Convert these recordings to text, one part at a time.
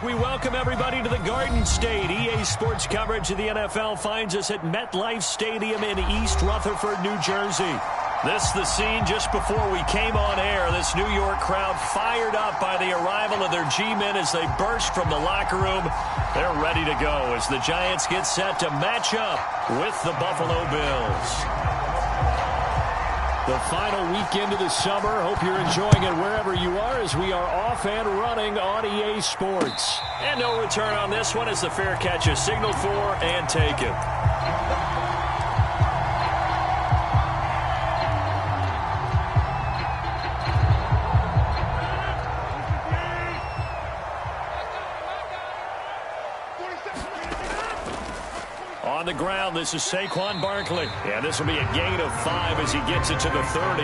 We welcome everybody to the Garden State. EA Sports coverage of the NFL finds us at MetLife Stadium in East Rutherford, New Jersey. This is the scene just before we came on air. This New York crowd fired up by the arrival of their G-men as they burst from the locker room. They're ready to go as the Giants get set to match up with the Buffalo Bills. The final weekend of the summer. Hope you're enjoying it wherever you are as we are off and running on EA Sports. And no return on this one as the fair catch is signaled for and taken. On the ground, this is Saquon Barkley. And this will be a gain of 5 as he gets it to the 30.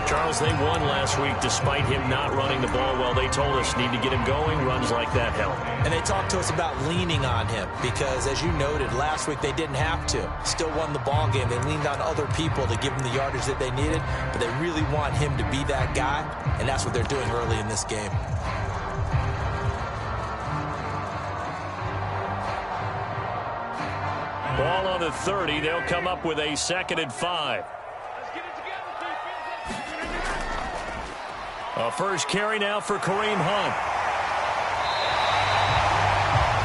Charles, they won last week despite him not running the ball well. They told us need to get him going. Runs like that help. And they talked to us about leaning on him because, as you noted, last week they didn't have to. Still won the ball game. They leaned on other people to give them the yardage that they needed, but they really want him to be that guy, and that's what they're doing early in this game. Ball on the 30. They'll come up with a 2nd and 5. A first carry now for Kareem Hunt.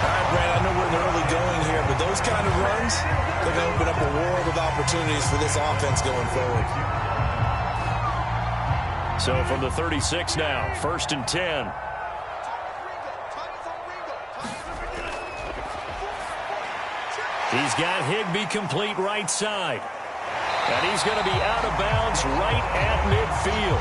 All right, Brad, I know we're in the early going here, but those kind of runs, they're going to open up a world of opportunities for this offense going forward. So from the 36 now, 1st and 10. He's got Higbee complete right side. And he's going to be out of bounds right at midfield.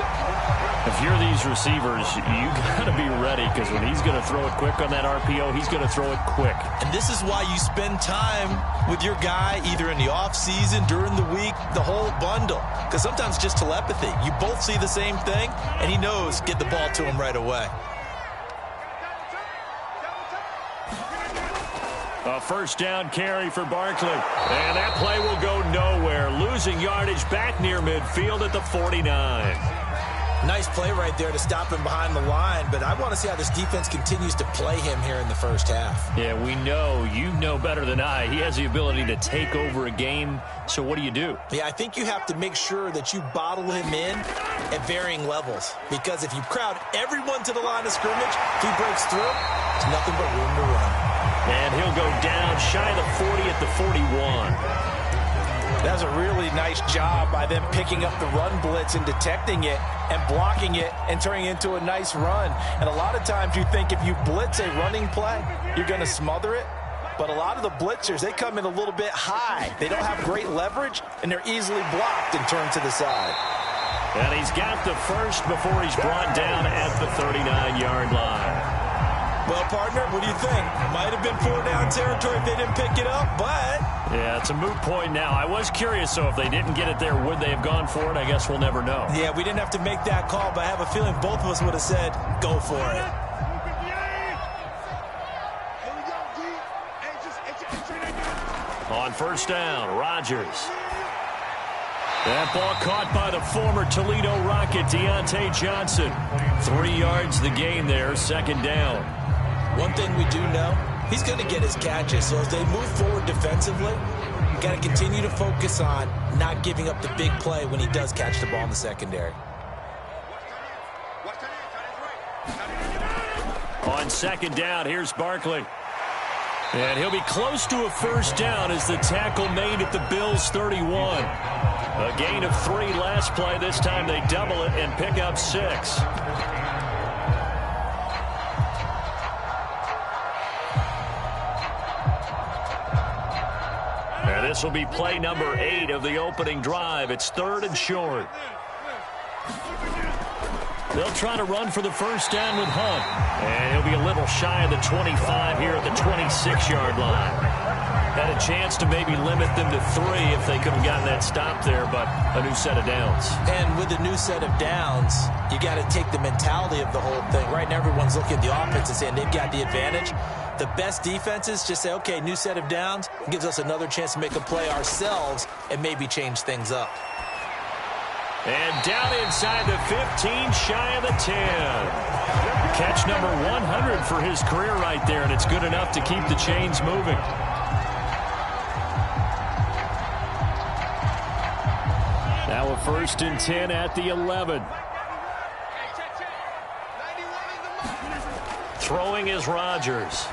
If you're these receivers, you got to be ready because when he's going to throw it quick on that RPO, he's going to throw it quick. And this is why you spend time with your guy either in the offseason, during the week, the whole bundle. Because sometimes just telepathy. You both see the same thing, and he knows get the ball to him right away. A first down carry for Barkley. And that play will go nowhere. Losing yardage back near midfield at the 49. Nice play right there to stop him behind the line, but I want to see how this defense continues to play him here in the first half. Yeah, we know. You know better than I. He has the ability to take over a game, so what do you do? Yeah, I think you have to make sure that you bottle him in at varying levels, because if you crowd everyone to the line of scrimmage, if he breaks through, there's nothing but room to run. And he'll go down shy of the 40 at the 41. That's a really nice job by them picking up the run blitz and detecting it and blocking it and turning it into a nice run. And a lot of times you think if you blitz a running play, you're going to smother it. But a lot of the blitzers, they come in a little bit high. They don't have great leverage, and they're easily blocked and turned to the side. And he's got the first before he's brought down at the 39-yard line. Well, partner, what do you think? Might have been 4-down territory if they didn't pick it up, but... Yeah, it's a moot point now. I was curious, so if they didn't get it there, would they have gone for it? I guess we'll never know. Yeah, we didn't have to make that call, but I have a feeling both of us would have said, go for it. On first down, Rodgers. That ball caught by the former Toledo Rocket, Deontay Johnson. 3 yards the gain there, 2nd down. One thing we do know, he's going to get his catches. So as they move forward defensively, you got to continue to focus on not giving up the big play when he does catch the ball in the secondary. On 2nd down, here's Barkley. And he'll be close to a first down as the tackle made at the Bills' 31. A gain of 3 last play. This time they double it and pick up 6. And this will be play number 8 of the opening drive. It's 3rd and short. They'll try to run for the first down with Hunt. And he'll be a little shy of the 25 here at the 26-yard line. Had a chance to maybe limit them to 3 if they could have gotten that stop there, but a new set of downs. And with a new set of downs, you got to take the mentality of the whole thing. Right now, everyone's looking at the offense and saying they've got the advantage. The best defenses just say, okay, new set of downs. It gives us another chance to make a play ourselves and maybe change things up. And down inside the 15, shy of the 10. Catch number 100 for his career right there, and it's good enough to keep the chains moving. Now a 1st and 10 at the 11. Throwing is Rodgers.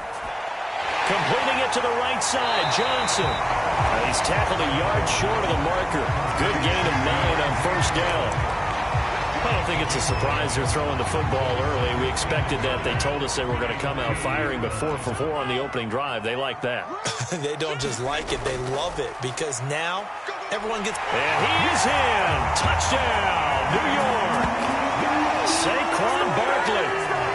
Completing it to the right side, Johnson. And he's tackled a yard short of the marker. Good gain of 9 on 1st down. I don't think it's a surprise they're throwing the football early. We expected that. They told us they were going to come out firing, but 4 for 4 on the opening drive. They like that. They don't just like it, they love it, because now everyone gets... And he's in. Touchdown, New York. Saquon Barkley,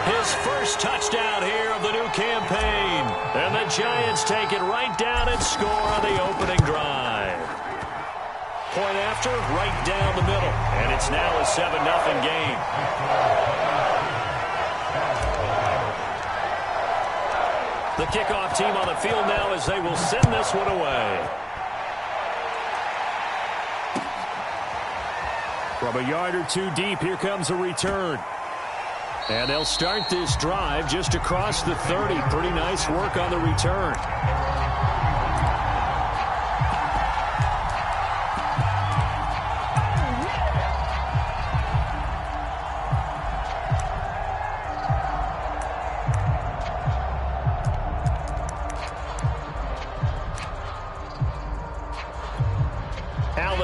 his first touchdown here of the new campaign. And the Giants take it right down and score on the opening drive. Point after, right down the middle. And it's now a 7-0 game. The kickoff team on the field now as they will send this one away. From a yard or two deep, here comes a return. And they'll start this drive just across the 30. Pretty nice work on the return.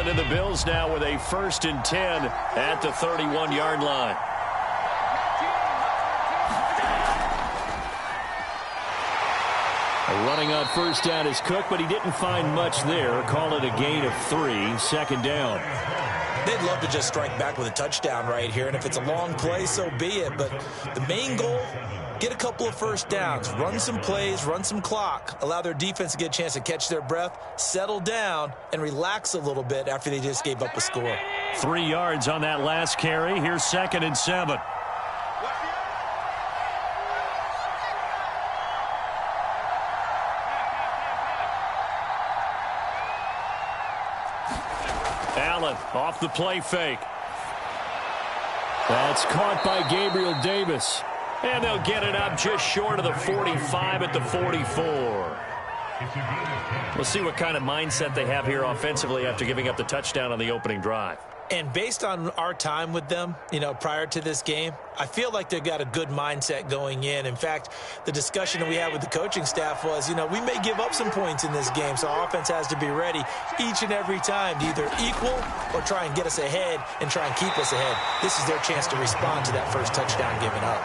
And the Bills now with a 1st and 10 at the 31-yard line. Running on 1st down is Cook, but he didn't find much there. Call it a gain of 3, 2nd down. They'd love to just strike back with a touchdown right here, and if it's a long play, so be it. But the main goal, get a couple of 1st downs, run some plays, run some clock, allow their defense to get a chance to catch their breath, settle down, and relax a little bit after they just gave up a score. 3 yards on that last carry. Here's 2nd and 7. Allen off the play fake. That's caught by Gabriel Davis. And they'll get it up just short of the 45 at the 44. We'll see what kind of mindset they have here offensively after giving up the touchdown on the opening drive. And based on our time with them, prior to this game, I feel like they've got a good mindset going in. In fact, the discussion that we had with the coaching staff was, we may give up some points in this game, so our offense has to be ready each and every time to either equal or try and get us ahead and try and keep us ahead. This is their chance to respond to that first touchdown given up.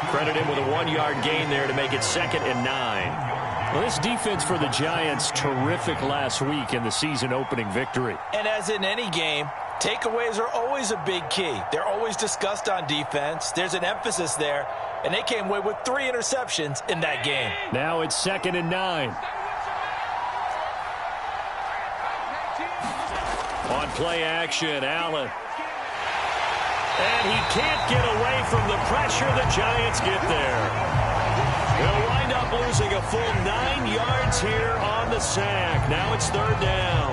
Credit him with a 1-yard gain there to make it 2nd and 9. Well, this defense for the Giants, terrific last week in the season-opening victory. And as in any game, takeaways are always a big key. They're always discussed on defense. There's an emphasis there, and they came away with 3 interceptions in that game. Now it's 2nd and 9. On play action, Allen. And he can't get away from the pressure. The Giants get there. They'll wind up losing a full 9 yards here on the sack. Now it's 3rd down.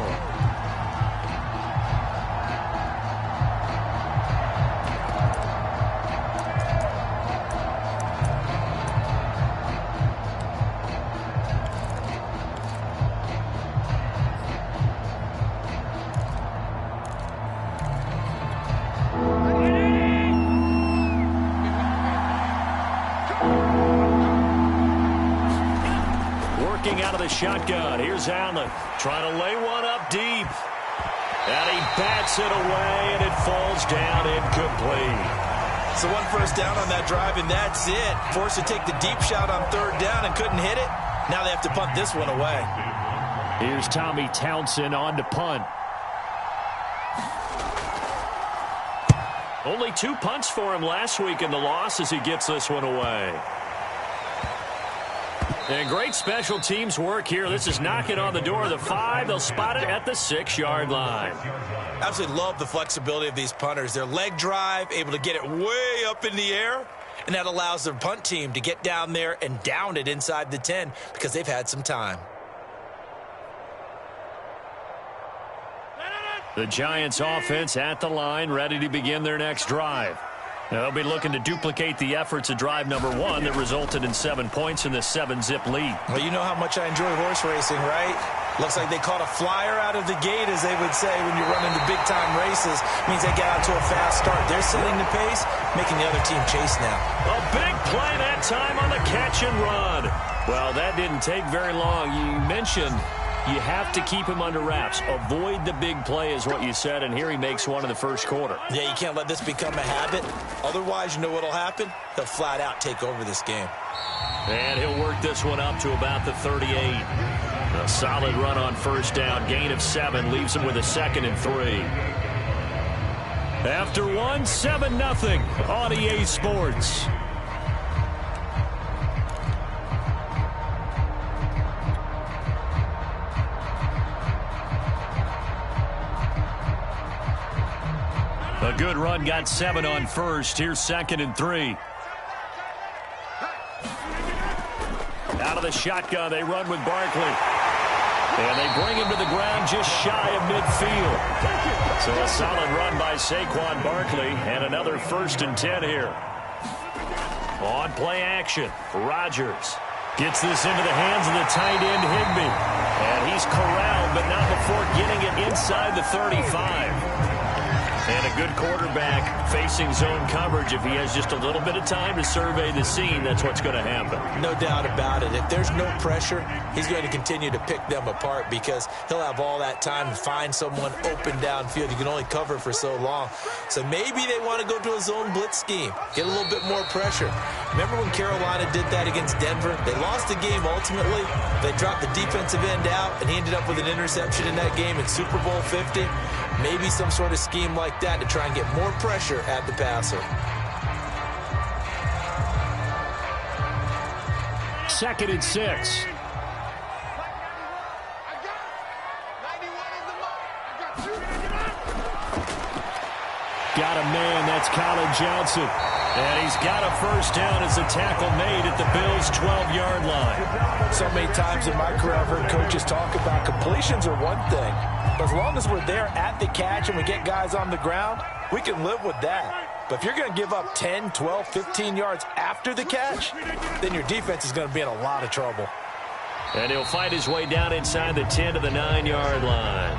Out of the shotgun. Here's Allen trying to lay one up deep. And he bats it away, and it falls down incomplete. So 1 first down on that drive, and that's it. Forced to take the deep shot on 3rd down and couldn't hit it. Now they have to punt this one away. Here's Tommy Townsend on to punt. Only 2 punts for him last week in the loss as he gets this one away. And great special teams work here. This is knocking on the door of the 5. They'll spot it at the 6-yard line. Absolutely love the flexibility of these punters. Their leg drive, able to get it way up in the air, and that allows their punt team to get down there and down it inside the 10 because they've had some time. The Giants offense at the line, ready to begin their next drive. They'll be looking to duplicate the efforts of drive number 1 that resulted in 7 points in this 7-zip lead. Well, you know how much I enjoy horse racing, right? Looks like they caught a flyer out of the gate, as they would say when you're running the big-time races. Means they get out to a fast start. They're setting the pace, making the other team chase now. A big play that time on the catch and run. Well, that didn't take very long. You mentioned you have to keep him under wraps. Avoid the big play is what you said, and here he makes one in the first quarter. Yeah, you can't let this become a habit. Otherwise, you know what will happen? He'll flat out take over this game. And he'll work this one up to about the 38. A solid run on first down. Gain of 7 leaves him with a 2nd and 3. After 1, 7-0 on EA Sports. A good run, got 7 on first. Here's 2nd and 3. Out of the shotgun, they run with Barkley. And they bring him to the ground just shy of midfield. So a solid run by Saquon Barkley, and another 1st and 10 here. On play action, Rodgers gets this into the hands of the tight end Higbee. And he's corralled, but not before getting it inside the 35. And a good quarterback facing zone coverage. If he has just a little bit of time to survey the scene, that's what's going to happen. No doubt about it. If there's no pressure, he's going to continue to pick them apart because he'll have all that time to find someone open downfield. You can only cover for so long. So maybe they want to go to a zone blitz scheme, get a little bit more pressure. Remember when Carolina did that against Denver? They lost the game ultimately. They dropped the defensive end out, and he ended up with an interception in that game in Super Bowl 50. Maybe some sort of scheme like that to try and get more pressure at the passer. 2nd and 6. Got a man, that's Colin Johnson. And he's got a first down as a tackle made at the Bills' 12-yard line. So many times in my career I've heard coaches talk about completions are one thing. But as long as we're there at the catch and we get guys on the ground, we can live with that. But if you're going to give up 10, 12, 15 yards after the catch, then your defense is going to be in a lot of trouble. And he'll find his way down inside the 10 to the 9-yard line.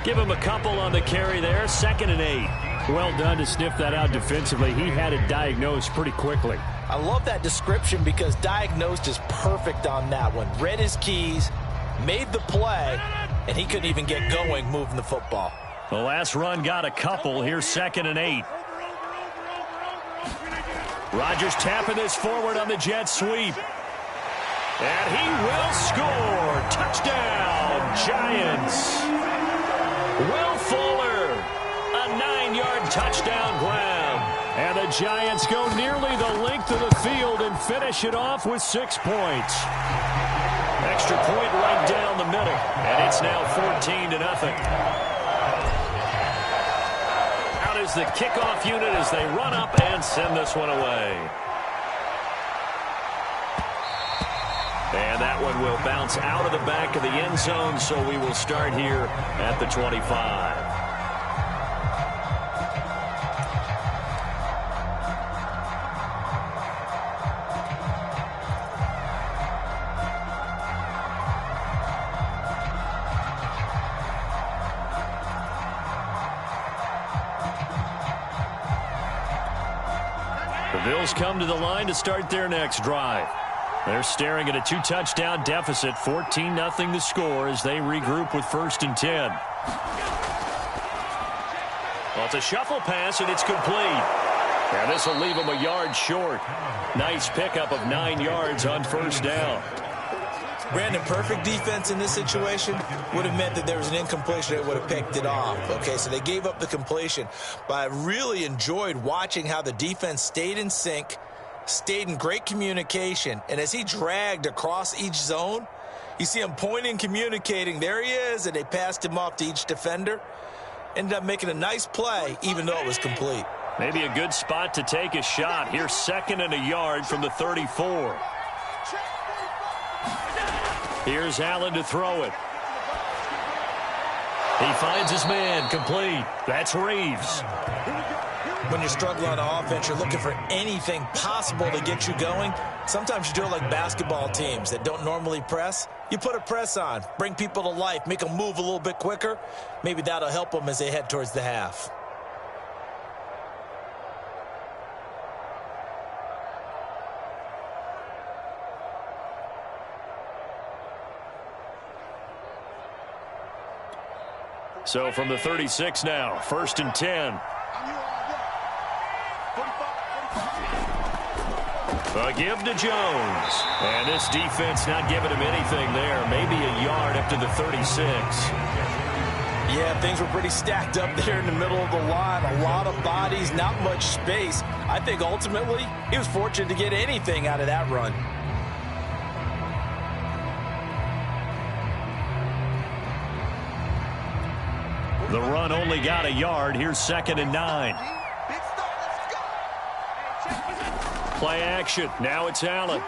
Give him a couple on the carry there, 2nd and 8. Well done to sniff that out defensively. He had it diagnosed pretty quickly. I love that description because diagnosed is perfect on that one. Read his keys, made the play, and he couldn't even get going moving the football. The last run got a couple. Here's 2nd and 8. Rodgers tapping this forward on the jet sweep. And he will score. Touchdown, Giants. Will Fuller, a 9-yard touchdown grab. And the Giants go nearly the length of the field and finish it off with 6 points. Extra point right down the middle. And it's now 14-0. Out is the kickoff unit as they run up and send this one away. And that one will bounce out of the back of the end zone, so we will start here at the 25. The Bills come to the line to start their next drive. They're staring at a 2-touchdown deficit, 14-0 the score as they regroup with 1st and 10. Well, it's a shuffle pass, and it's complete. And this will leave them a yard short. Nice pickup of 9 yards on first down. Brandon, perfect defense in this situation would have meant that there was an incompletion that would have picked it off. Okay, so they gave up the completion. But I really enjoyed watching how the defense stayed in sync, stayed in great communication, and as he dragged across each zone, you see him pointing, communicating. There he is, and they passed him off to each defender. Ended up making a nice play, even though it was complete. Maybe a good spot to take a shot. Here's 2nd and a yard from the 34. Here's Allen to throw it. He finds his man, complete. That's Reeves. When you're struggling on offense, you're looking for anything possible to get you going. Sometimes you do it like basketball teams that don't normally press. You put a press on, bring people to life, make them move a little bit quicker. Maybe that'll help them as they head towards the half. So from the 36 now, 1st and 10. A give to Jones. And this defense not giving him anything there. Maybe a yard up to the 36. Yeah, things were pretty stacked up there in the middle of the line. A lot of bodies, not much space. I think ultimately he was fortunate to get anything out of that run. The run only got a yard. Here's 2nd and 9. Play action. Now it's Allen.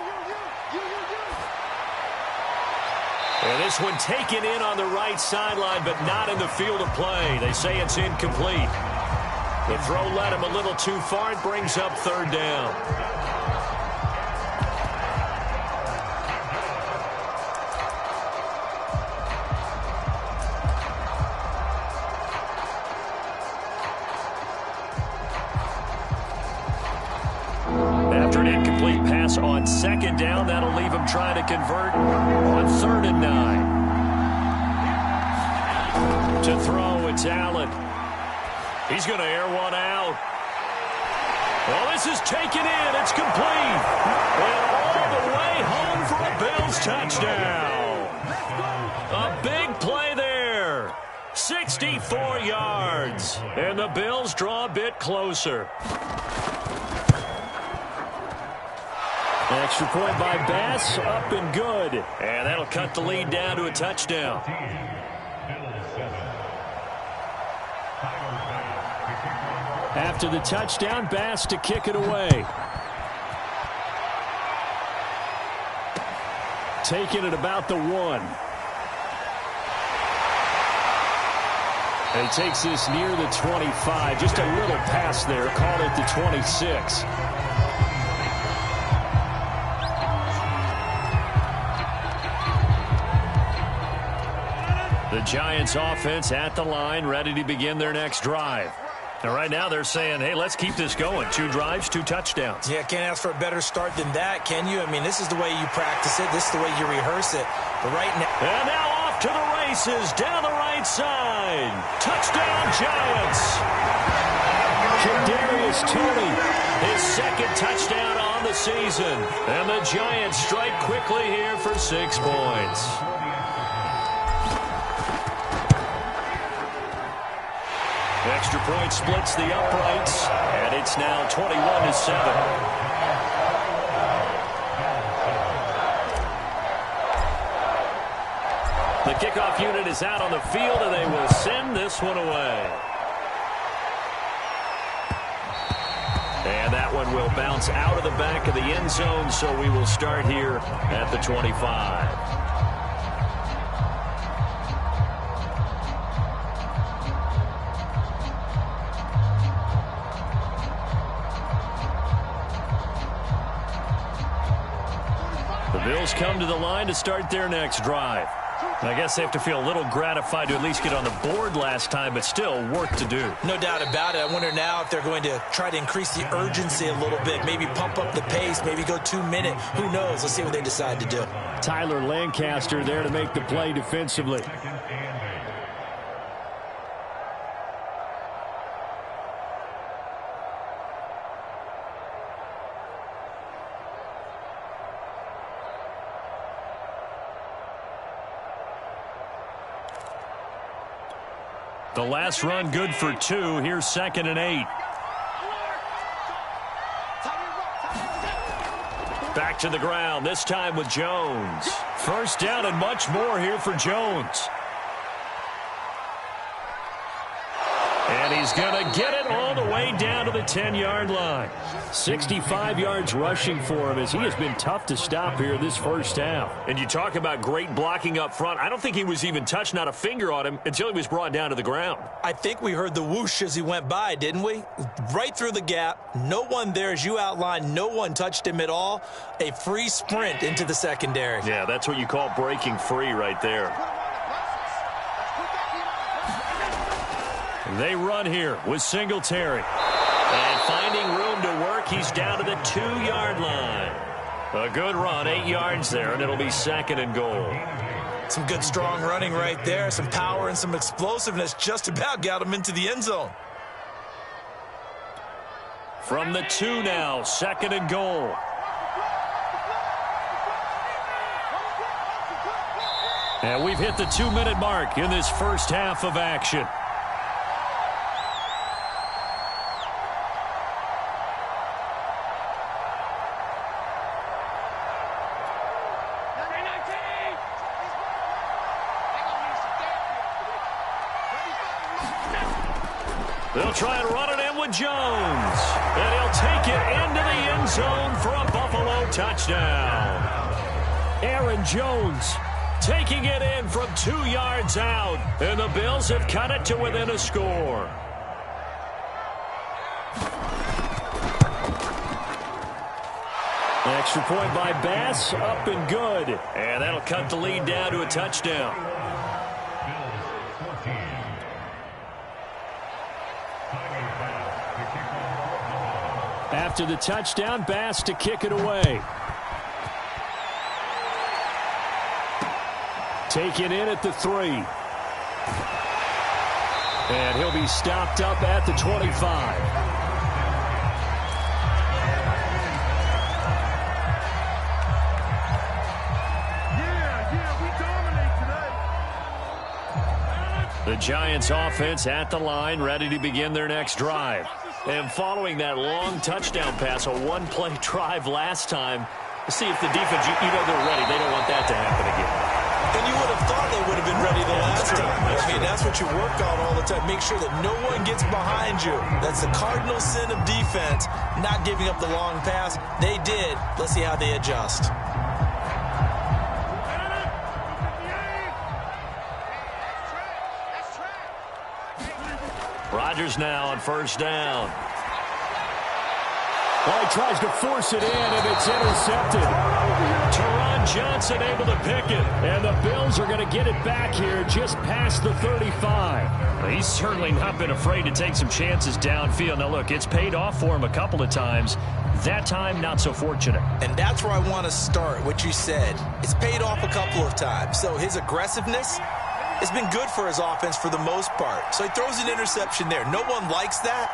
And this one taken in on the right sideline, but not in the field of play. They say it's incomplete. The throw led him a little too far. It brings up 3rd down. On 2nd down, that'll leave him trying to convert on 3rd and 9. To throw, it's Allen. He's going to air one out. Well, this is taken in. It's complete. And all the way home for a Bills touchdown. A big play there. 64 yards. And the Bills draw a bit closer. Extra point by Bass, up and good. And that'll cut the lead down to a touchdown. After the touchdown, Bass to kick it away. Taking it about the 1. And he takes this near the 25. Just a little pass there. Call it the 26. The Giants offense at the line, ready to begin their next drive. And right now they're saying, hey, let's keep this going. 2 drives, 2 touchdowns. Yeah, can't ask for a better start than that, can you? I mean, this is the way you practice it. This is the way you rehearse it. But right now... And now off to the races, down the right side. Touchdown, Giants. Kadarius Toney, his 2nd touchdown on the season. And the Giants strike quickly here for 6 points. Extra point splits the uprights, and it's now 21-7. The kickoff unit is out on the field, and they will send this one away. And that one will bounce out of the back of the end zone, so we will start here at the 25. Bills come to the line to start their next drive. I guess they have to feel a little gratified to at least get on the board last time, but still work to do. No doubt about it. I wonder now if they're going to try to increase the urgency a little bit, maybe pump up the pace, maybe go 2-minute. Who knows? Let's see what they decide to do. Tyler Lancaster there to make the play defensively. The last run good for 2. Here's 2nd and 8. Back to the ground, this time with Jones. 1st down and much more here for Jones. And he's going to get it all the way down to the 10-yard line. 65 yards rushing for him as he has been tough to stop here this first half. And you talk about great blocking up front. I don't think he was even touched, not a finger on him, until he was brought down to the ground. I think we heard the whoosh as he went by, didn't we? Right through the gap. No one there, as you outlined. No one touched him at all. A free sprint into the secondary. Yeah, that's what you call breaking free right there. They run here with Singletary. And finding room to work, he's down to the 2-yard line. A good run, 8 yards there, and it'll be 2nd and goal. Some good strong running right there. Some power and some explosiveness just about got him into the end zone. From the 2 now, 2nd and goal. And we've hit the 2-minute mark in this first half of action. They'll try and run it in with Jones. And he'll take it into the end zone for a Buffalo touchdown. Aaron Jones taking it in from 2 yards out. And the Bills have cut it to within a score. Extra point by Bass, up and good. And that'll cut the lead down to a touchdown. After the touchdown, Bass to kick it away. Taken in at the 3. And he'll be stopped up at the 25. The Giants offense at the line, ready to begin their next drive. And following that long touchdown pass, a one-play drive last time, see if the defense, you know they're ready. They don't want that to happen again. And you would have thought they would have been ready the last time. I mean, that's what you work on all the time. Make sure that no one gets behind you. That's the cardinal sin of defense, not giving up the long pass. They did. Let's see how they adjust. Rodgers now on first down. Well, he tries to force it in, and it's intercepted. Teron Johnson able to pick it, and the Bills are going to get it back here just past the 35. Well, he's certainly not been afraid to take some chances downfield. Now, look, it's paid off for him a couple of times. That time, not so fortunate. And that's where I want to start, what you said. It's paid off a couple of times. So his aggressiveness has been good for his offense for the most part. So he throws an interception there. No one likes that,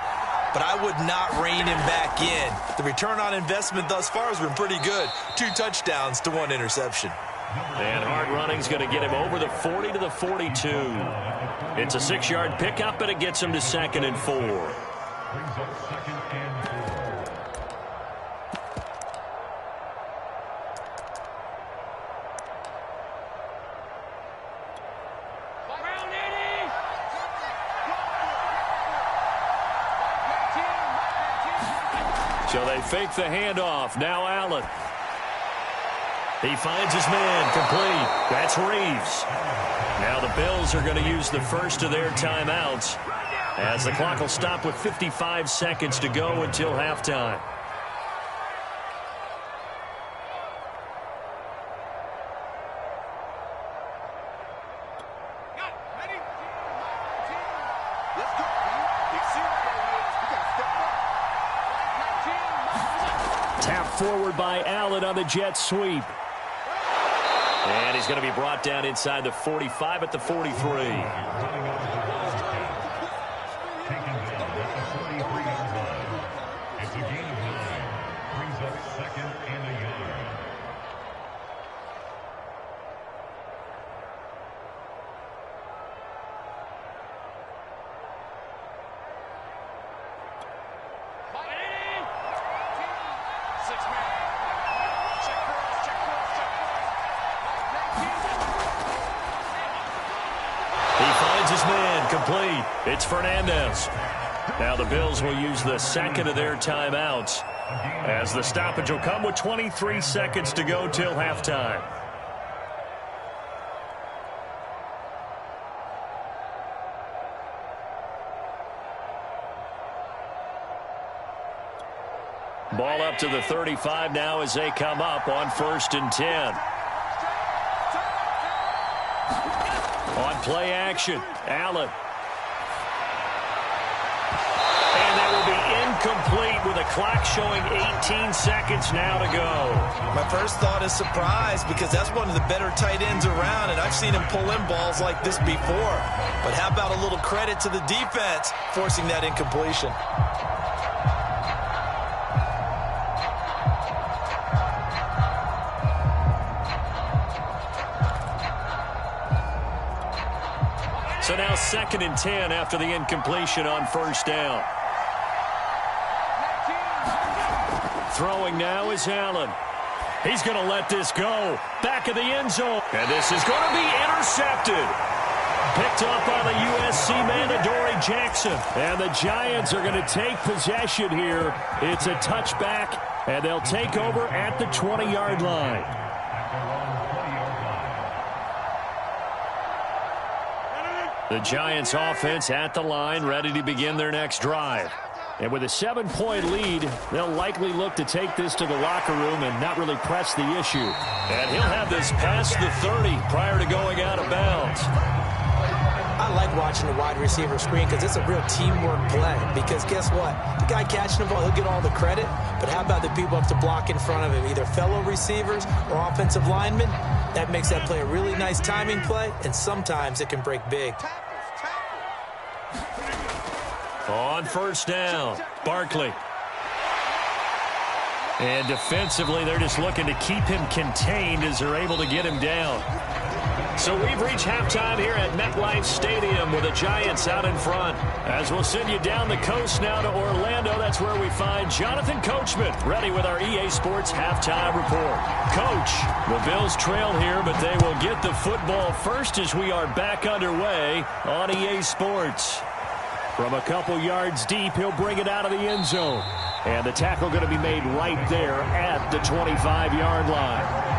but I would not rein him back in. The return on investment thus far has been pretty good. 2 touchdowns to 1 interception. And hard running's going to get him over the 40 to the 42. It's a 6-yard pickup, and it gets him to 2nd and 4. So they fake the handoff. Now Allen. He finds his man complete. That's Reeves. Now the Bills are going to use the first of their timeouts as the clock will stop with 55 seconds to go until halftime. Forward by Allen on the jet sweep. And he's going to be brought down inside the 45 at the 43. incomplete. It's Fernandez. Now the Bills will use the second of their timeouts, as the stoppage will come with 23 seconds to go till halftime. Ball up to the 35 now as they come up on 1st and 10. On play action, Allen. And that will be incomplete with a clock showing 18 seconds now to go. My first thought is surprise, because that's one of the better tight ends around, and I've seen him pull in balls like this before. But how about a little credit to the defense forcing that incompletion? So now 2nd and 10 after the incompletion on 1st down. Throwing now is Allen. He's going to let this go. Back of the end zone. And this is going to be intercepted. Picked up by the USC man, Adoree Jackson. And the Giants are going to take possession here. It's a touchback, and they'll take over at the 20-yard line. The Giants offense at the line, ready to begin their next drive. And with a 7-point lead, they'll likely look to take this to the locker room and not really press the issue. And he'll have this past the 30 prior to going out of bounds. I like watching the wide receiver screen because it's a real teamwork play. Because guess what? The guy catching the ball, he'll get all the credit. But how about the people up to block in front of him, either fellow receivers or offensive linemen? That makes that play a really nice timing play, and sometimes it can break big. On 1st down, Barkley. And defensively, they're just looking to keep him contained as they're able to get him down. So we've reached halftime here at MetLife Stadium with the Giants out in front. As we'll send you down the coast now to Orlando, that's where we find Jonathan Coachman ready with our EA Sports halftime report. Coach, the Bills trail here, but they will get the football first as we are back underway on EA Sports. From a couple yards deep, he'll bring it out of the end zone. And the tackle going to be made right there at the 25-yard line.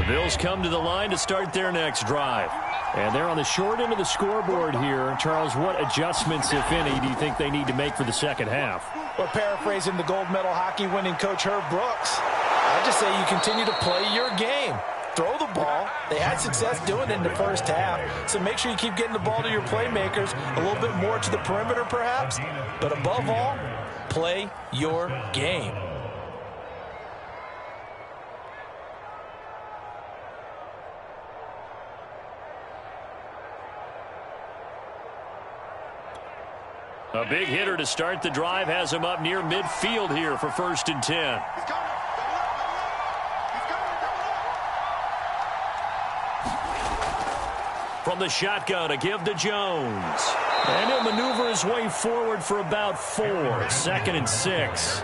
Bills come to the line to start their next drive. And they're on the short end of the scoreboard here. Charles, what adjustments, if any, do you think they need to make for the second half? Well, paraphrasing the gold medal hockey winning coach Herb Brooks, I just say you continue to play your game. Throw the ball. They had success doing it in the first half, so make sure you keep getting the ball to your playmakers, a little bit more to the perimeter perhaps, but above all, play your game. A big hitter to start the drive has him up near midfield here for 1st and 10. From the shotgun, a give to Jones. And he'll maneuver his way forward for about 4. 2nd and 6.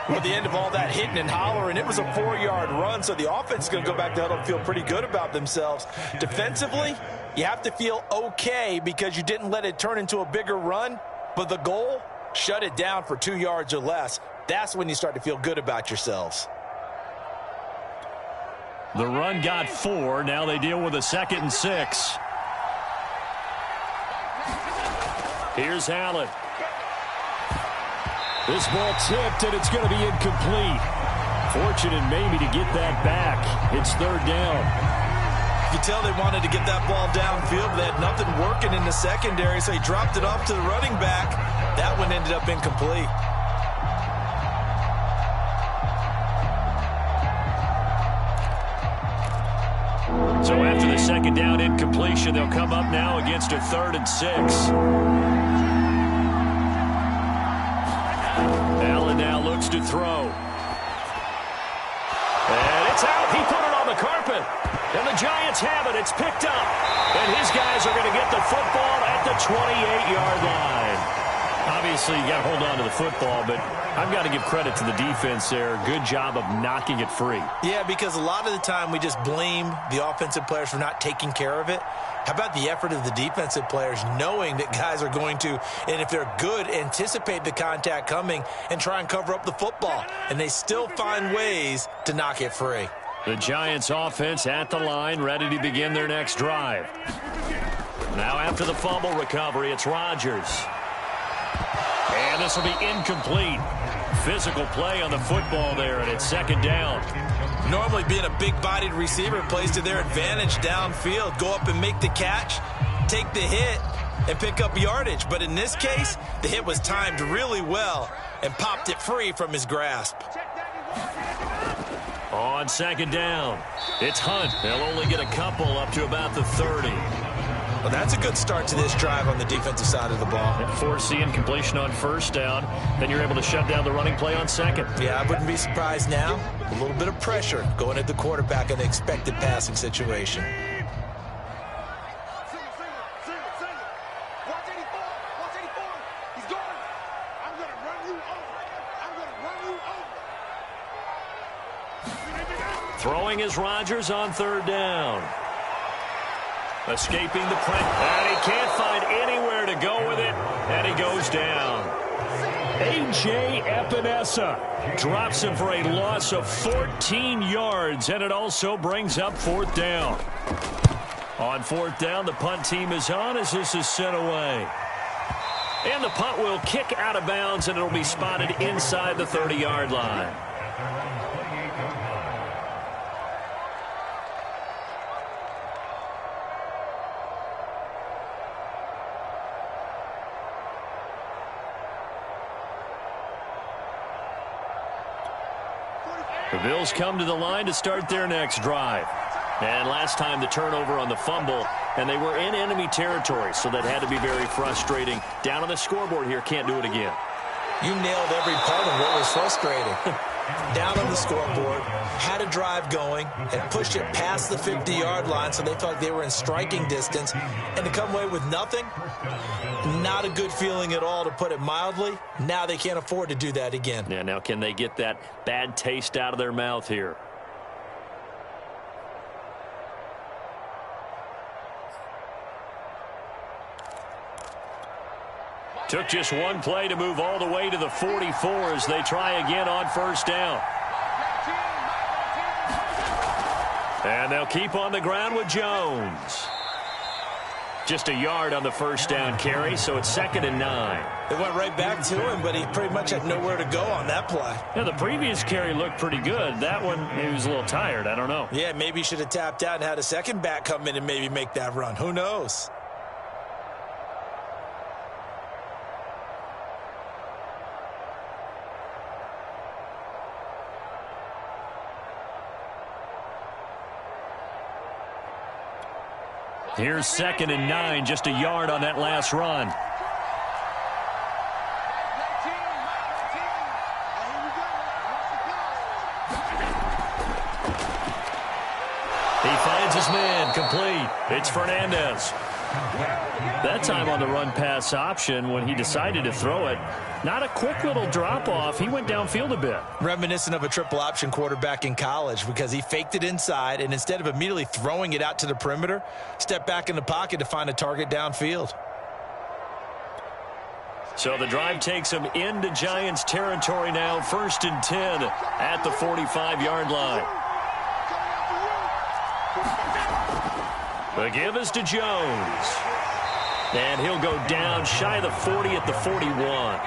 Well, at the end of all that hitting and hollering, it was a 4-yard run, so the offense is going to go back to huddle and feel pretty good about themselves. Defensively, you have to feel okay because you didn't let it turn into a bigger run, but the goal, shut it down for 2 yards or less. That's when you start to feel good about yourselves. The run got 4. Now they deal with a 2nd and 6. Here's Allen. This ball tipped, and it's going to be incomplete. Fortunate maybe to get that back. It's 3rd down. You can tell they wanted to get that ball downfield. They had nothing working in the secondary, so he dropped it off to the running back. That one ended up incomplete. So after the 2nd down incompletion, they'll come up now against a 3rd and 6. looks to throw. And it's out. He put it on the carpet. And the Giants have it. It's picked up. And his guys are going to get the football at the 28-yard line. Obviously, you got to hold on to the football, but I've got to give credit to the defense there. Good job of knocking it free. Yeah, because a lot of the time we just blame the offensive players for not taking care of it. How about the effort of the defensive players knowing that guys are going to, and if they're good, anticipate the contact coming and try and cover up the football. And they still find ways to knock it free. The Giants offense at the line, ready to begin their next drive. Now after the fumble recovery, it's Rodgers. And this will be incomplete. Physical play on the football there, and it's second down. Normally being a big-bodied receiver plays to their advantage downfield. Go up and make the catch, take the hit, and pick up yardage. But in this case, the hit was timed really well and popped it free from his grasp. On second down, it's Hunt. They'll only get a couple up to about the 30. Well, that's a good start to this drive on the defensive side of the ball. Forcing completion on first down. Then you're able to shut down the running play on second. Yeah, I wouldn't be surprised now. A little bit of pressure going at the quarterback in the expected passing situation. Throwing is Rodgers on third down. Escaping the pressure. And he can't find anywhere to go with it. And he goes down. A.J. Epinesa drops him for a loss of 14 yards. And it also brings up fourth down. On fourth down, the punt team is on as this is sent away. And the punt will kick out of bounds, and it'll be spotted inside the 30-yard line. The Bills come to the line to start their next drive. And last time the turnover on the fumble, and they were in enemy territory, so that had to be very frustrating. Down on the scoreboard here, can't do it again. You nailed every part of what was frustrating. Down on the scoreboard, had a drive going, and pushed it past the 50-yard line so they felt like they were in striking distance. And to come away with nothing, not a good feeling at all, to put it mildly. Now they can't afford to do that again. Yeah, now can they get that bad taste out of their mouth here? Took just one play to move all the way to the 44 as they try again on first down. And they'll keep on the ground with Jones. Just a yard on the first down carry, so it's 2nd and 9. They went right back to him, but he pretty much had nowhere to go on that play. Yeah, the previous carry looked pretty good. That one, he was a little tired. I don't know. Yeah, maybe he should have tapped out and had a second back come in and maybe make that run. Who knows? Here's 2nd and 9, just a yard on that last run. He finds his man, complete. It's Fernandez. That time on the run-pass option when he decided to throw it. Not a quick little drop-off. He went downfield a bit. Reminiscent of a triple option quarterback in college because he faked it inside, and instead of immediately throwing it out to the perimeter, stepped back in the pocket to find a target downfield. So the drive takes him into Giants territory now. 1st and 10 at the 45-yard line. The give is to Jones. And he'll go down shy of the 40 at the 41.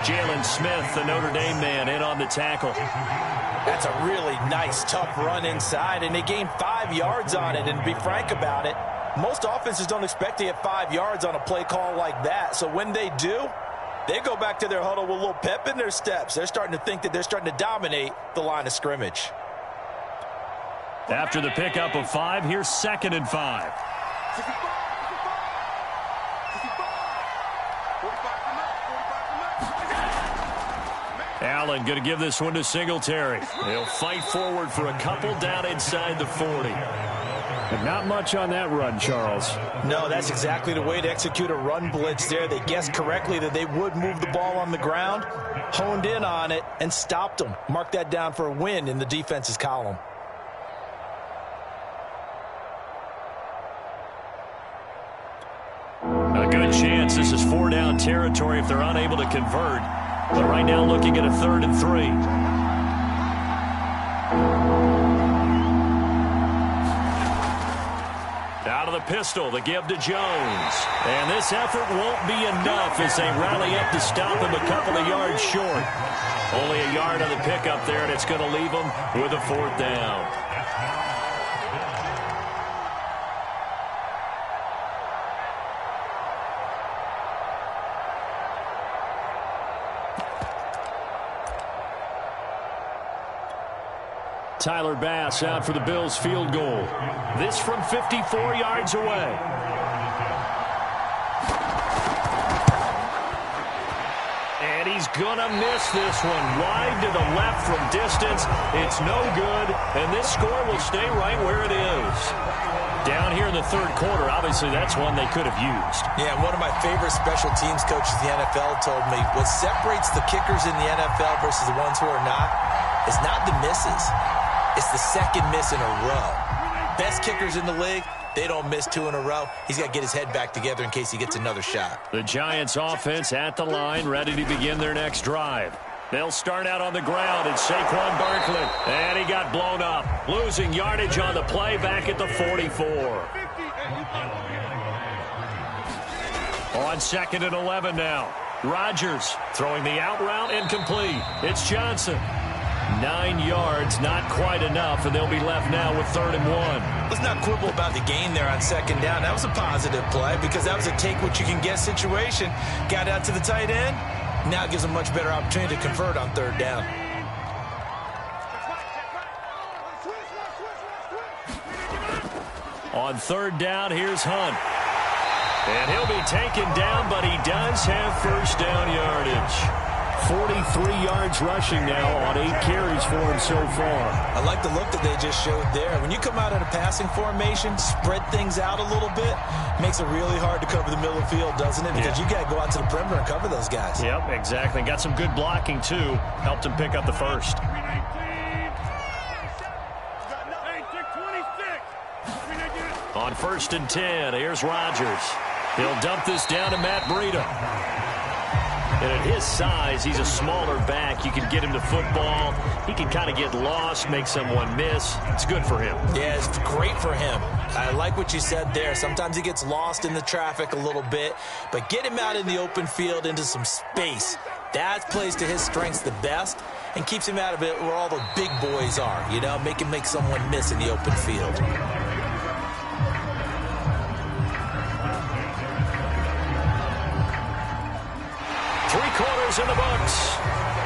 Jalen Smith, the Notre Dame man, in on the tackle. That's a really nice, tough run inside, and they gained 5 yards on it. And to be frank about it, most offenses don't expect to get 5 yards on a play call like that. So when they do, they go back to their huddle with a little pep in their steps. They're starting to think that they're starting to dominate the line of scrimmage. After the pickup of 5, here's 2nd and 5. Allen going to give this one to Singletary. He'll fight forward for a couple down inside the 40. And not much on that run, Charles. No, that's exactly the way to execute a run blitz there. They guessed correctly that they would move the ball on the ground, honed in on it, and stopped them. Mark that down for a win in the defense's column. A good chance this is 4-down territory if they're unable to convert. But right now looking at a 3rd and 3. Out of the pistol, the give to Jones. And this effort won't be enough as they rally up to stop him a couple of yards short. Only a yard on the pickup there, and it's going to leave them with a 4th down. Tyler Bass out for the Bills field goal. This from 54 yards away. And he's gonna miss this one. Wide to the left from distance. It's no good, and this score will stay right where it is. Down here in the 3rd quarter, obviously that's one they could have used. Yeah, one of my favorite special teams coaches in the NFL told me what separates the kickers in the NFL versus the ones who are not is not the misses. It's the second miss in a row. Best kickers in the league, they don't miss 2 in a row. He's got to get his head back together in case he gets another shot. The Giants offense at the line, ready to begin their next drive. They'll start out on the ground. It's Saquon Barkley. And he got blown up. Losing yardage on the play back at the 44. On 2nd and 11 now. Rodgers throwing the out route incomplete. It's Johnson. 9 yards, not quite enough, and they'll be left now with 3rd and 1. Let's not quibble about the gain there on 2nd down. That was a positive play because that was a take-what-you-can-get situation. Got out to the tight end. Now it gives them a much better opportunity to convert on 3rd down. On 3rd down, here's Hunt. And he'll be taken down, but he does have 1st down yardage. 43 yards rushing now on 8 carries for him so far. I like the look that they just showed there. When you come out in a passing formation, spread things out a little bit, makes it really hard to cover the middle of the field, doesn't it? Because you got to go out to the perimeter and cover those guys. Yep, exactly. Got some good blocking, too. Helped him pick up the 1st. On 1st and 10, here's Rodgers. He'll dump this down to Matt Breida. And at his size, he's a smaller back. You can get him to football. He can kind of get lost, make someone miss. It's good for him. Yeah, it's great for him. I like what you said there. Sometimes he gets lost in the traffic a little bit, but get him out in the open field into some space. That plays to his strengths the best and keeps him out of it where all the big boys are, you know, make him make someone miss in the open field. 3 quarters in the books.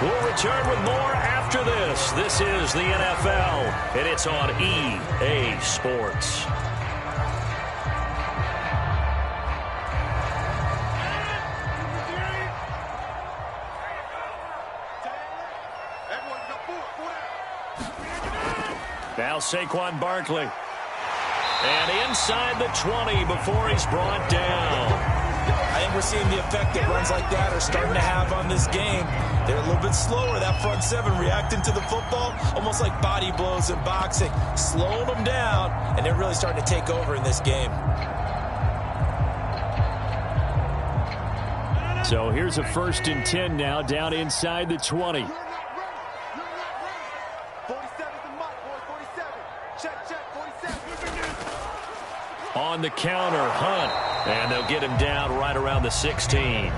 We'll return with more after this. This is the NFL, and it's on EA Sports. Now Saquon Barkley. And inside the 20 before he's brought down. I think we're seeing the effect that runs like that are starting to have on this game. They're a little bit slower, that front 7, reacting to the football, almost like body blows in boxing, slowing them down, and they're really starting to take over in this game. So here's a 1st and 10 now, down inside the 20. On the counter, Hunt. And they'll get him down right around the 16.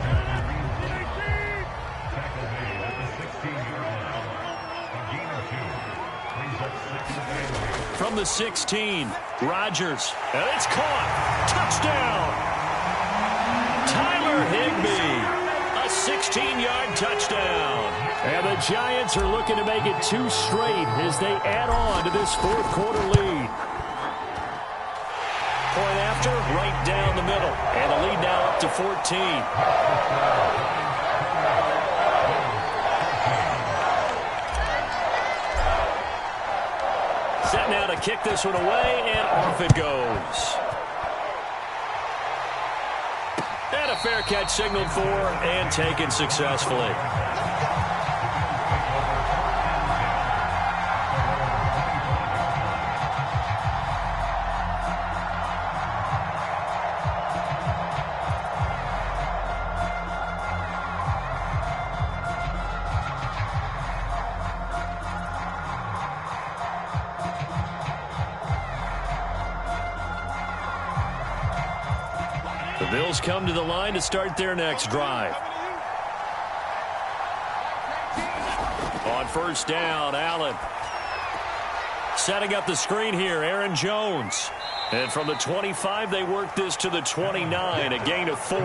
From the 16, Rodgers. And it's caught. Touchdown. Tyler Higbee. A 16-yard touchdown. And the Giants are looking to make it 2 straight as they add on to this 4th quarter lead. Point after, right down the middle. And the lead now up to 14. Set now to kick this one away, and off it goes. And a fair catch signaled for and taken successfully. The Bills come to the line to start their next drive. On first down, Allen. Setting up the screen here, Aaron Jones. And from the 25, they work this to the 29, a gain of 4.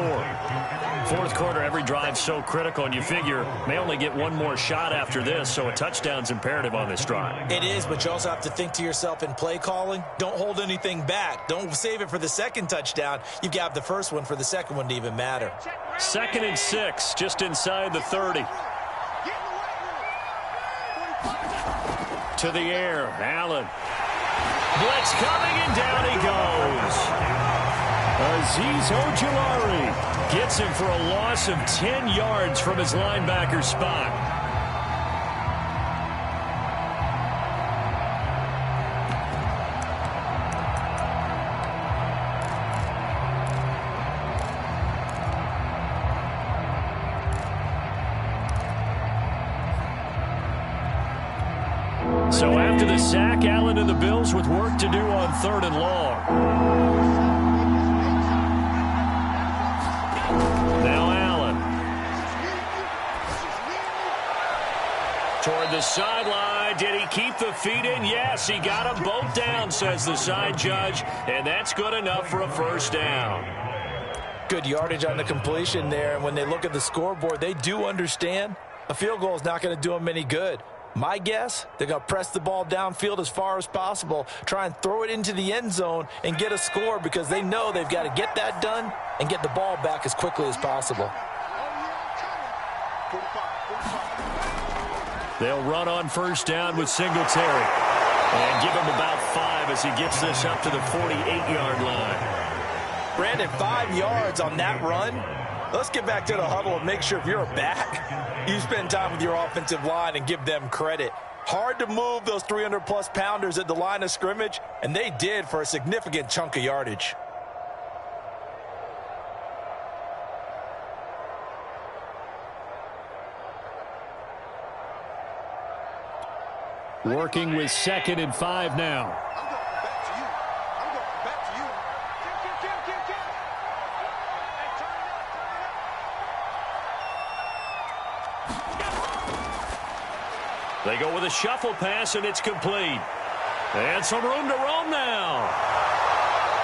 Fourth quarter, every drive so critical, and you figure may only get one more shot after this, so a touchdown's imperative on this drive. It is, but you also have to think to yourself in play calling, don't hold anything back. Don't save it for the second touchdown. You've got the first one for the second one to even matter. 2nd and 6, just inside the 30. To the air, Allen. Blitz coming, and down he goes. Azeez Ojulari gets him for a loss of 10 yards from his linebacker spot. So after the sack, Allen and the Bills with work to do on 3rd and long. Now Allen. Toward the sideline. Did he keep the feet in? Yes, he got them both down, says the side judge. And that's good enough for a first down. Good yardage on the completion there. And when they look at the scoreboard, they do understand a field goal is not going to do them any good. My guess, they're going to press the ball downfield as far as possible, try and throw it into the end zone and get a score because they know they've got to get that done and get the ball back as quickly as possible. They'll run on first down with Singletary and give him about 5 as he gets this up to the 48-yard line. Brandon, 5 yards on that run. Let's get back to the huddle and make sure if you're a back, you spend time with your offensive line and give them credit. Hard to move those 300-plus pounders at the line of scrimmage, and they did for a significant chunk of yardage. Working with 2nd and 5 now. They go with a shuffle pass, and it's complete. And some room to roam now.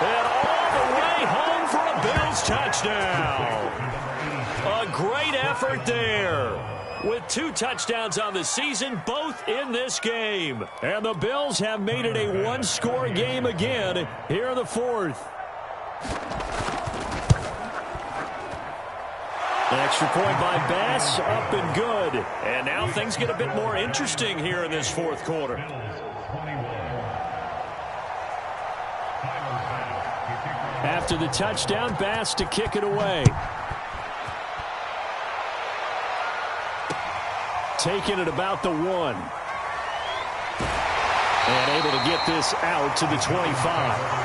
And all the way home for a Bills touchdown. A great effort there. With 2 touchdowns on the season, both in this game. And the Bills have made it a one-score game again here in the 4th. Extra point by Bass, up and good. And now things get a bit more interesting here in this 4th quarter. After the touchdown, Bass to kick it away. Taking it about the 1. And able to get this out to the 25.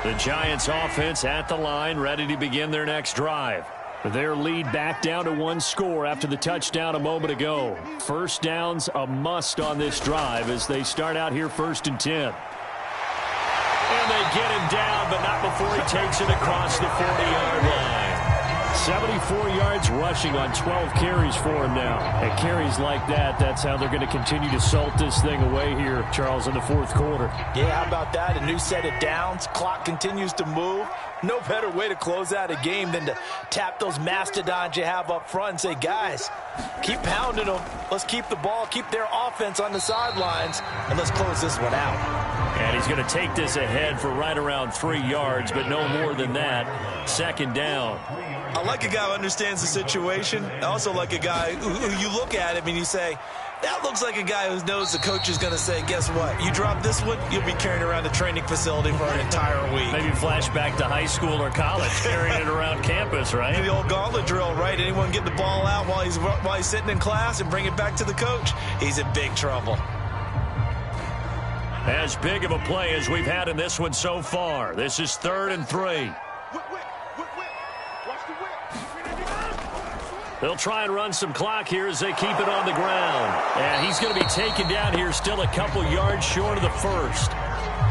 The Giants offense at the line, ready to begin their next drive. Their lead back down to 1 score after the touchdown a moment ago. First down's a must on this drive as they start out here 1st and 10. And they get him down, but not before he takes it across the 40-yard line. 74 yards rushing on 12 carries for him now. At carries like that, that's how they're going to continue to salt this thing away here, Charles, in the 4th quarter. Yeah, how about that? A new set of downs. Clock continues to move. No better way to close out a game than to tap those mastodons you have up front and say, guys, keep pounding them. Let's keep the ball, keep their offense on the sidelines, and let's close this one out. And he's going to take this ahead for right around 3 yards, but no more than that. 2nd down. I like a guy who understands the situation. I also like a guy who you look at him and you say, that looks like a guy who knows the coach is going to say, guess what? You drop this one, you'll be carrying around the training facility for an entire week. Maybe flashback to high school or college, carrying it around campus, right? The old gauntlet drill, right? Anyone get the ball out while he's sitting in class and bring it back to the coach? He's in big trouble. As big of a play as we've had in this one so far. This is 3rd and 3. They'll try and run some clock here as they keep it on the ground. And he's going to be taken down here, still a couple yards short of the first.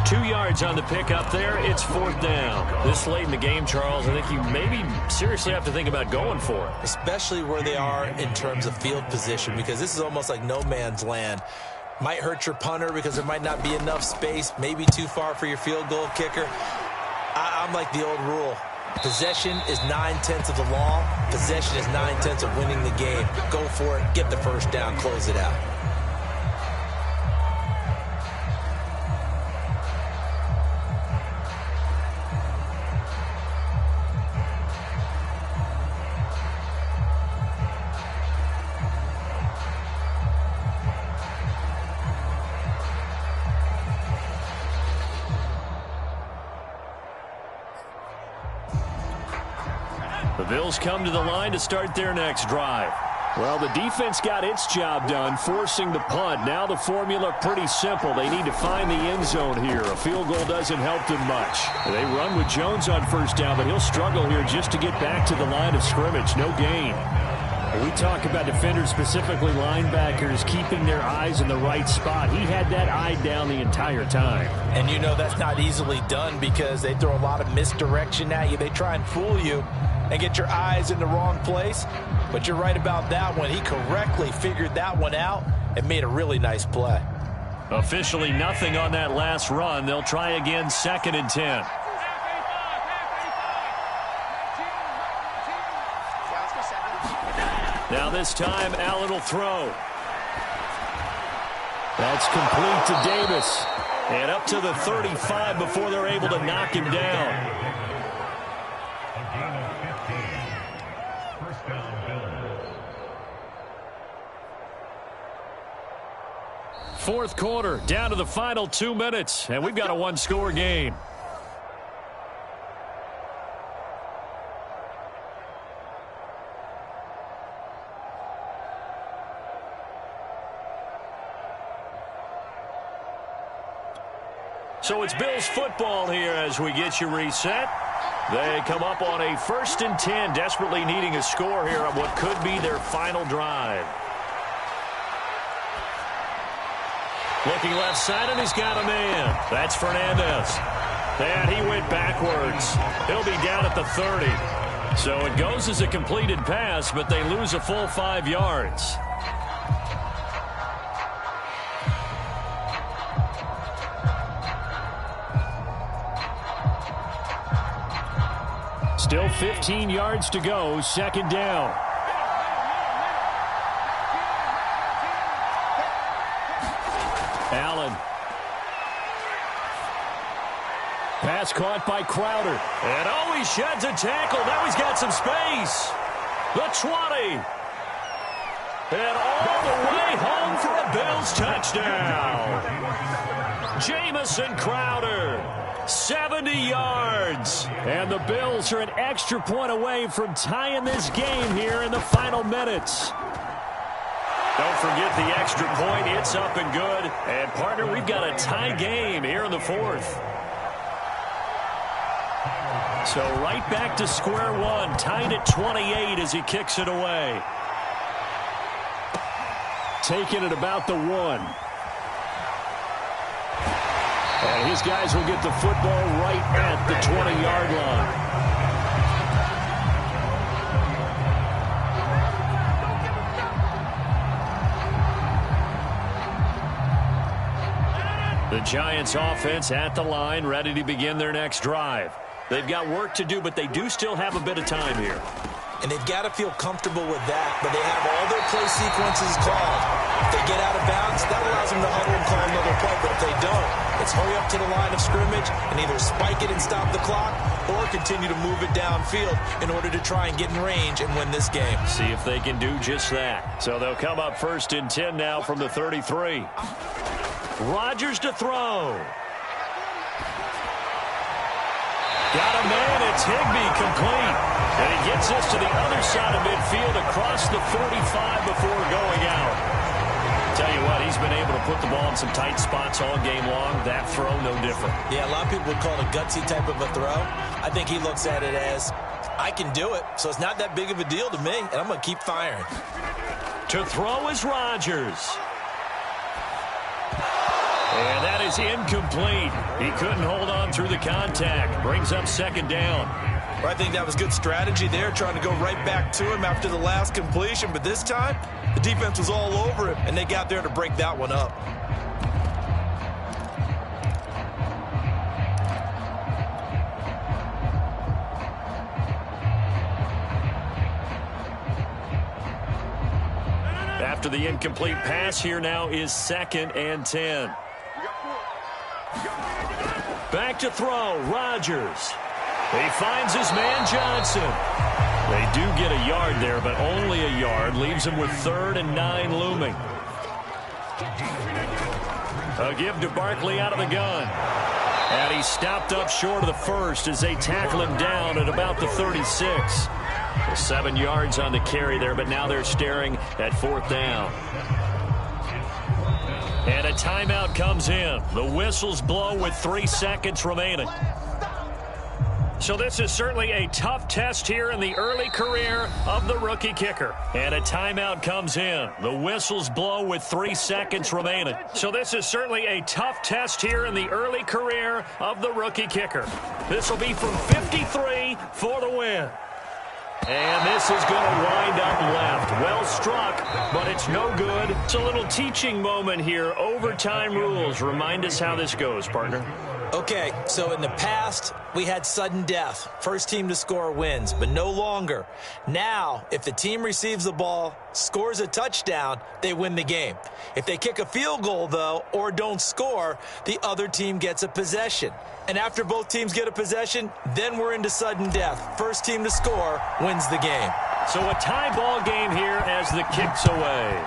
2 yards on the pickup there. It's 4th down. This late in the game, Charles, I think you maybe seriously have to think about going for it. Especially where they are in terms of field position, because this is almost like no man's land. Might hurt your punter because there might not be enough space, maybe too far for your field goal kicker. I'm like the old rule. Possession is 9/10 of the law. Possession is 9/10 of winning the game. Go for it. Get the first down. Close it out. The Bills come to the line to start their next drive. Well, the defense got its job done, forcing the punt. Now the formula pretty simple. They need to find the end zone here. A field goal doesn't help them much. They run with Jones on first down, but he'll struggle here just to get back to the line of scrimmage. No gain. We talk about defenders, specifically linebackers, keeping their eyes in the right spot. He had that eye down the entire time. And you know that's not easily done because they throw a lot of misdirection at you. They try and fool you and get your eyes in the wrong place. But you're right about that one. He correctly figured that one out and made a really nice play. Officially nothing on that last run. They'll try again, 2nd and 10. Now this time, Allen will throw. That's complete to Davis. And up to the 35 before they're able to knock him down. Fourth quarter, down to the final 2 minutes, and we've got a one-score game. So it's Bills football here as we get you reset. They come up on a 1st and 10, desperately needing a score here on what could be their final drive. Looking left side, and he's got a man. That's Fernandez. And he went backwards. He'll be down at the 30. So it goes as a completed pass, but they lose a full 5 yards. Still 15 yards to go, 2nd down. Allen. Pass caught by Crowder. And oh, he sheds a tackle. Now he's got some space. The 20. And all the way home for a Bills touchdown. Jamison Crowder. 70 yards. And the Bills are an extra point away from tying this game here in the final minutes. Don't forget the extra point. It's up and good. And, partner, we've got a tie game here in the 4th. So right back to square one. Tied at 28 as he kicks it away. Taking it about the 1. And his guys will get the football right at the 20-yard line. The Giants offense at the line, ready to begin their next drive. They've got work to do, but they do still have a bit of time here. And they've got to feel comfortable with that, but they have all their play sequences called. If they get out of bounds, that allows them to huddle and call another play, but if they don't, It's hurry up to the line of scrimmage and either spike it and stop the clock or continue to move it downfield in order to try and get in range and win this game. See if they can do just that. So they'll come up 1st and 10 now from the 33. Rodgers to throw. Got a man, it's Higbee, complete. And he gets this to the other side of midfield across the 45 before going out. Tell you what, he's been able to put the ball in some tight spots all game long. That throw, no different. Yeah, a lot of people would call it a gutsy type of a throw. I think he looks at it as, I can do it, so it's not that big of a deal to me, and I'm going to keep firing. To throw is Rodgers. And that is incomplete. He couldn't hold on through the contact. Brings up 2nd down. Well, I think that was good strategy there, trying to go right back to him after the last completion. But this time, the defense was all over him, and they got there to break that one up. After the incomplete pass, here now is 2nd and 10. Back to throw, Rodgers. He finds his man Johnson. They do get a yard there, but only a yard. Leaves him with 3rd and 9 looming. A give to Barkley out of the gun. And he stopped up short of the 1st as they tackle him down at about the 36. 7 yards on the carry there, but now they're staring at 4th down. And a timeout comes in. The whistles blow with 3 seconds remaining. So this is certainly a tough test here in the early career of the rookie kicker. And a timeout comes in. The whistles blow with 3 seconds remaining. So this is certainly a tough test here in the early career of the rookie kicker. This will be from 53 for the win. And this is going to wind up left. Well struck, but it's no good. It's a little teaching moment here. Overtime rules. Remind us how this goes, partner. Okay, so in the past, we had sudden death. First team to score wins, but no longer. Now, if the team receives the ball, scores a touchdown, they win the game. If they kick a field goal, though, or don't score, the other team gets a possession. And after both teams get a possession, then we're into sudden death. First team to score wins the game. So a tie ball game here as the kick's away.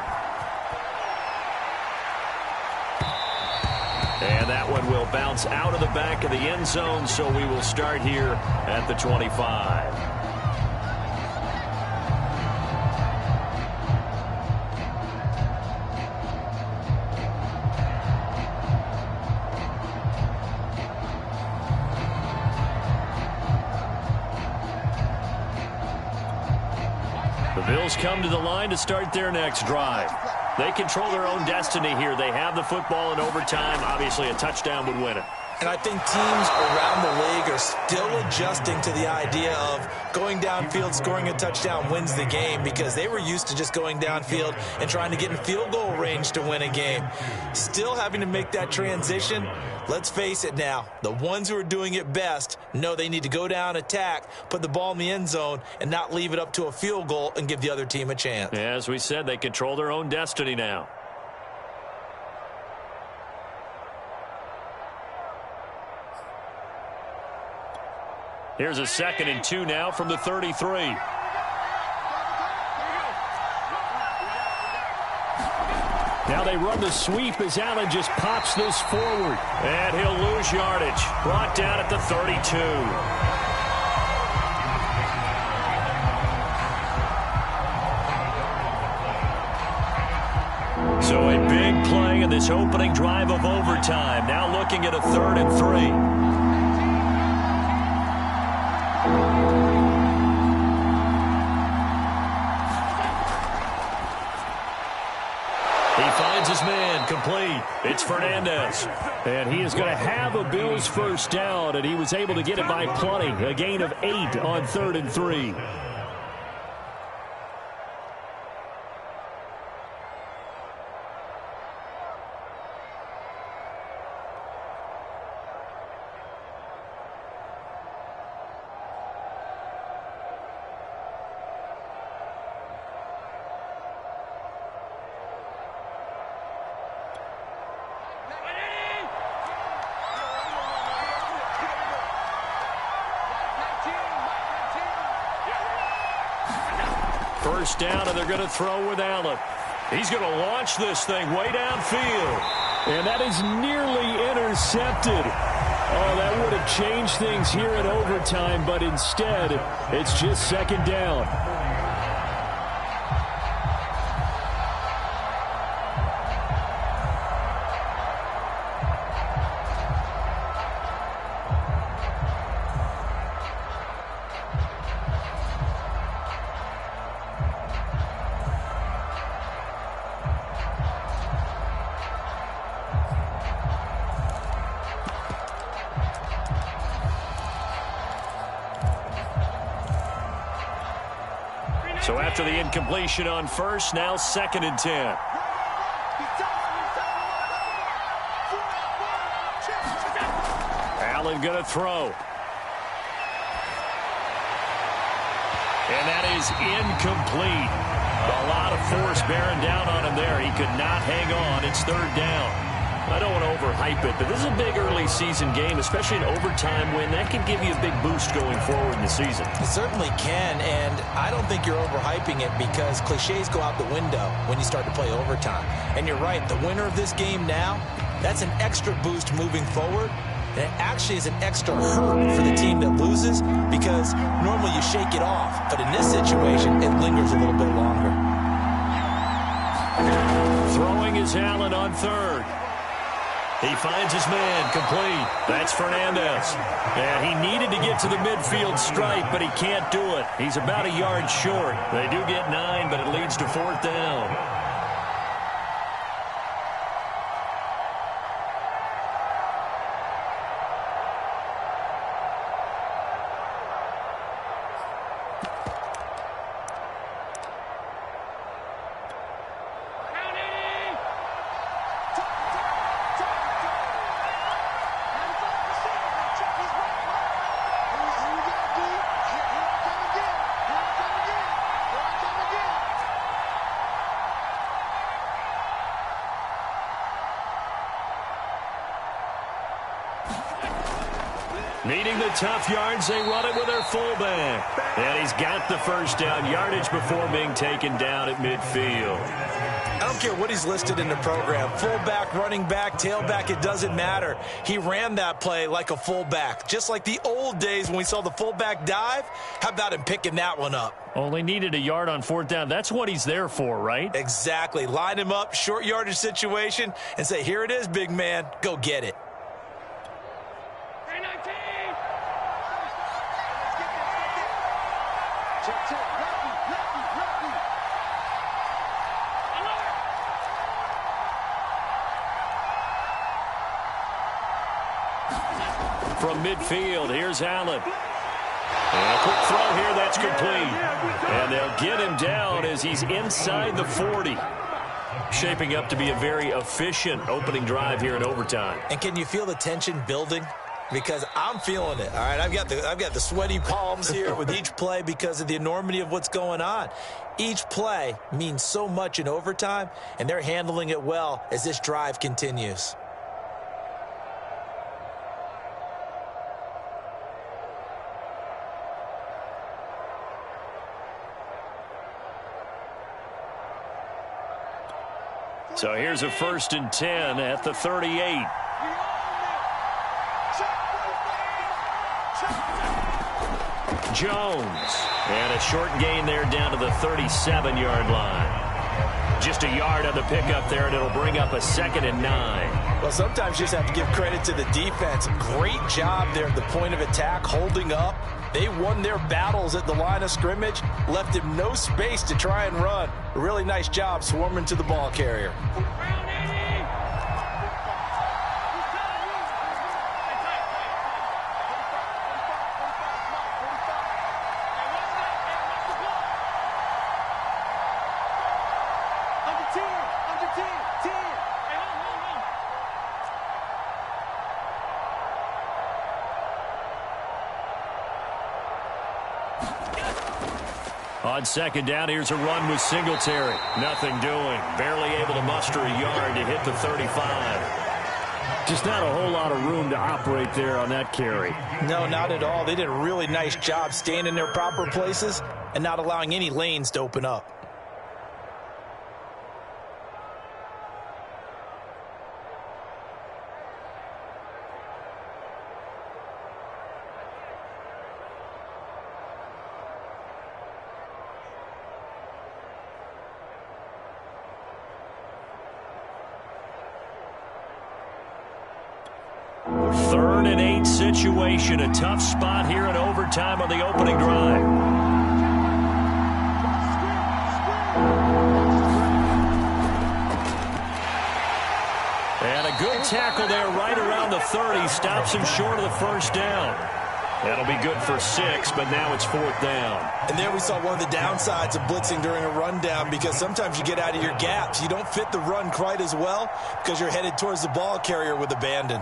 And that one will bounce out of the back of the end zone, so we will start here at the 25. The Bills come to the line to start their next drive. They control their own destiny here. They have the football in overtime. Obviously, a touchdown would win it. And I think teams around the league are still adjusting to the idea of going downfield, scoring a touchdown wins the game, because they were used to just going downfield and trying to get in field goal range to win a game. Still having to make that transition. Let's face it now, the ones who are doing it best know they need to go down, attack, put the ball in the end zone, and not leave it up to a field goal and give the other team a chance. As we said, they control their own destiny now. Here's a 2nd and 2 now from the 33. Now they run the sweep as Allen just pops this forward. And he'll lose yardage. Brought down at the 32. So a big play in this opening drive of overtime. Now looking at a 3rd and 3. His man complete. It's Fernandez. And he is going to have a Bills first down, and he was able to get it by plenty. A gain of 8 on 3rd and 3. first down, and they're going to throw with Allen. He's going to launch this thing way downfield. And that is nearly intercepted. Oh, that would have changed things here in overtime, but instead, it's just second down. So after the incompletion on first, now 2nd and 10. Allen going to throw. And that is incomplete. A lot of force bearing down on him there. He could not hang on. It's 3rd down. I don't want to overhype it, but this is a big early season game, especially an overtime win. That can give you a big boost going forward in the season. It certainly can, and I don't think you're overhyping it because cliches go out the window when you start to play overtime. And you're right, the winner of this game now, that's an extra boost moving forward. And it actually is an extra hurt for the team that loses because normally you shake it off. But in this situation, it lingers a little bit longer. Throwing is Allen on 3rd. He finds his man, complete. That's Fernandez. And he needed to get to the midfield stripe, but he can't do it. He's about a yard short. They do get 9, but it leads to 4th down. Needing the tough yards, they run it with their fullback. And he's got the first down yardage before being taken down at midfield. I don't care what he's listed in the program. Fullback, running back, tailback, it doesn't matter. He ran that play like a fullback. Just like the old days when we saw the fullback dive. How about him picking that one up? Only needed a yard on 4th down. That's what he's there for, right? Exactly. Line him up, short yardage situation, and say, here it is, big man. Go get it. From midfield, here's Allen. And a quick throw here, that's complete. And they'll get him down as he's inside the 40. Shaping up to be a very efficient opening drive here in overtime. And can you feel the tension building? Because I'm feeling it. All right, I've got the sweaty palms here with each play because of the enormity of what's going on. Each play means so much in overtime, and they're handling it well as this drive continues. So here's a 1st and 10 at the 38. Jones. And a short gain there down to the 37-yard line. Just a yard on the pickup there, and it'll bring up a 2nd and 9. Well, sometimes you just have to give credit to the defense. Great job there at the point of attack, holding up. They won their battles at the line of scrimmage, left him no space to try and run. A really nice job swarming to the ball carrier. On 2nd down, here's a run with Singletary. Nothing doing. Barely able to muster a yard to hit the 35. Just not a whole lot of room to operate there on that carry. No, not at all. They did a really nice job staying in their proper places and not allowing any lanes to open up. Third and 8 situation. A tough spot here in overtime on the opening drive. And a good tackle there right around the 30. Stops him short of the first down. That'll be good for 6, but now it's 4th down. And there we saw one of the downsides of blitzing during a rundown, because sometimes you get out of your gaps. You don't fit the run quite as well because you're headed towards the ball carrier with abandon.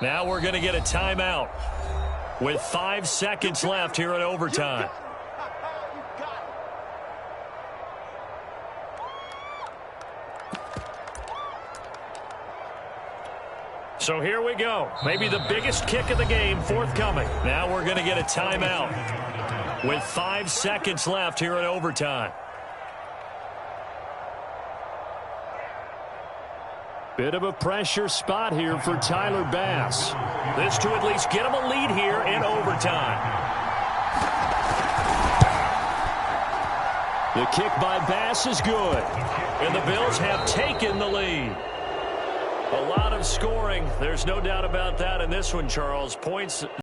Now we're going to get a timeout with 5 seconds left here in overtime. So here we go. Maybe the biggest kick of the game forthcoming. Now we're going to get a timeout with 5 seconds left here in overtime. Bit of a pressure spot here for Tyler Bass. This to at least get him a lead here in overtime. The kick by Bass is good. And the Bills have taken the lead. A lot of scoring. There's no doubt about that in this one, Charles. Points